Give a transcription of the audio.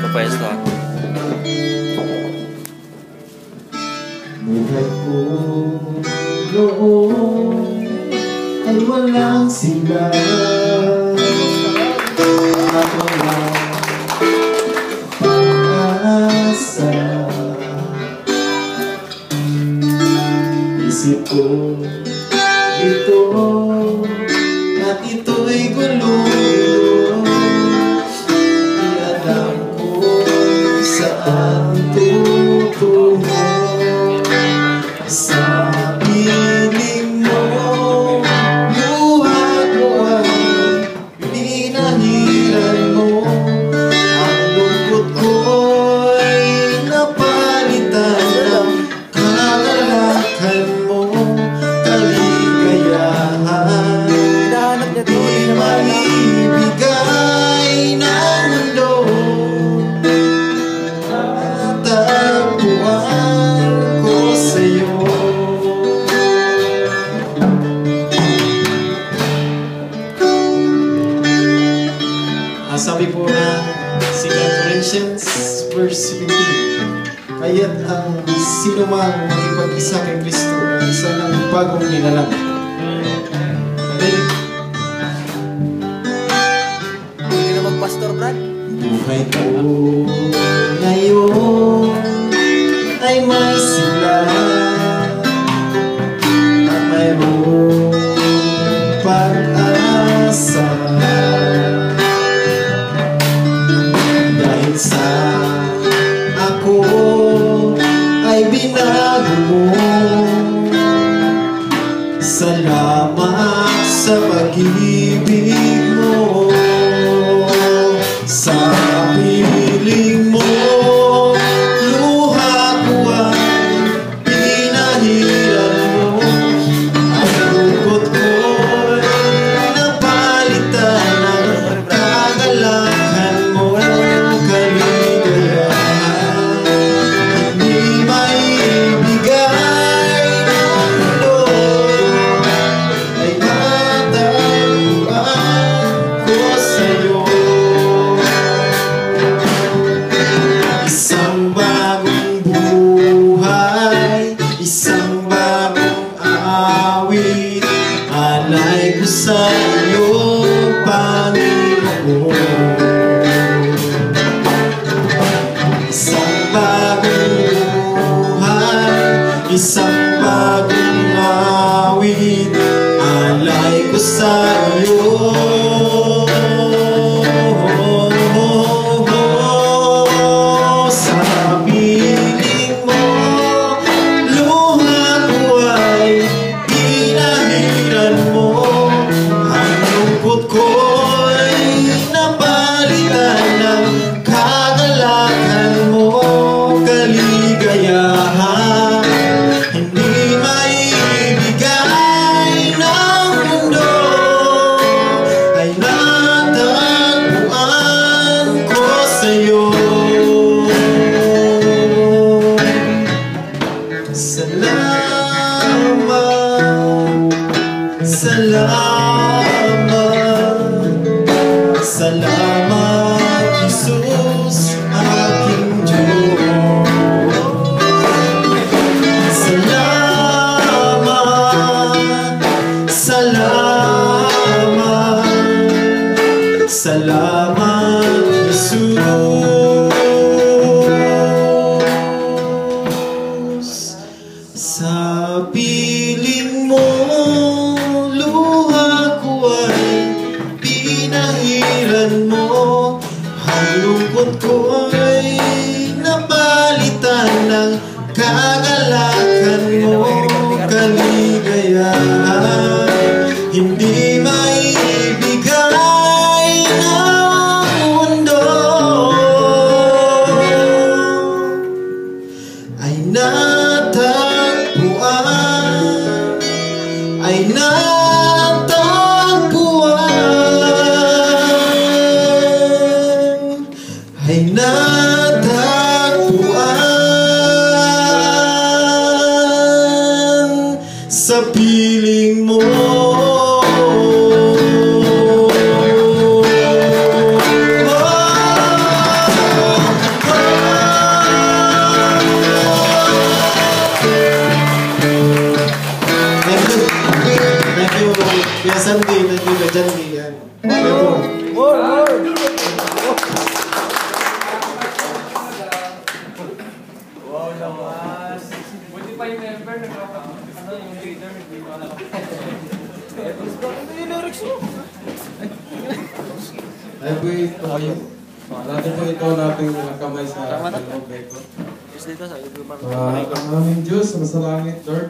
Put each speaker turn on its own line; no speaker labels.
Kapwesto.
Buhay ko noon ay walang sila at walang pag-asa. Isip ko ito at ito'y gulo-gulo. Di alam ko saan tutungo. Sa piling mo, luha ko ay pinahiran mo. Ang lungkot ko'y napalitan ng kalalakan mo. Kaligayahan di maibigay ng mundo. Tagpuan ko sa'yo. Sabi po na 2 Corinthians verse 17, kaya't ang sino mang makipag-isa kay Kristo ay isa ng bagong nilalang.
Hindi na mag-pastor, Brad.
Buhay ko ngayon ay may sila at mayroong pag-asa. Dahil sa ako ay binago mo, salamat sa pag-ibig mo. Sa piling mo, luha ko ay pinahiran mo. Ang lungkot ko'y napalitan ng kagalakan mo. Kaligayahan hindi maibigay ng mundo ay natagpuan ko sa'yo. Isang bagong buhay, isang bagong awit, alay ko sa iyo, Panginoon. Isang bagong buhay, isang bagong awit, alay ko sa iyo. Salamat, Jesus, aking Diyos. Salamat, Jesus. Sa piling mo, luha ko ay pinahiran mo. Ang lungkot ko'y napalitan ng kagalakan mo. Kaligayahan hindi maibigay ng mundo ay natagpuan, ay natagpuan, ay natagpuan sa piling mo. Chandi, nandito, Chandi, yan. Pero,
Wow naman.
Buti pa yung member, yung leader, hindi ko alam.
Ano yung lyrics mo?
Ay po ito kayo. Dati po ito nating kamay sa loob ko.
Yes, dito sa YouTube.
Ang aming Diyos, nasa langit, Lord.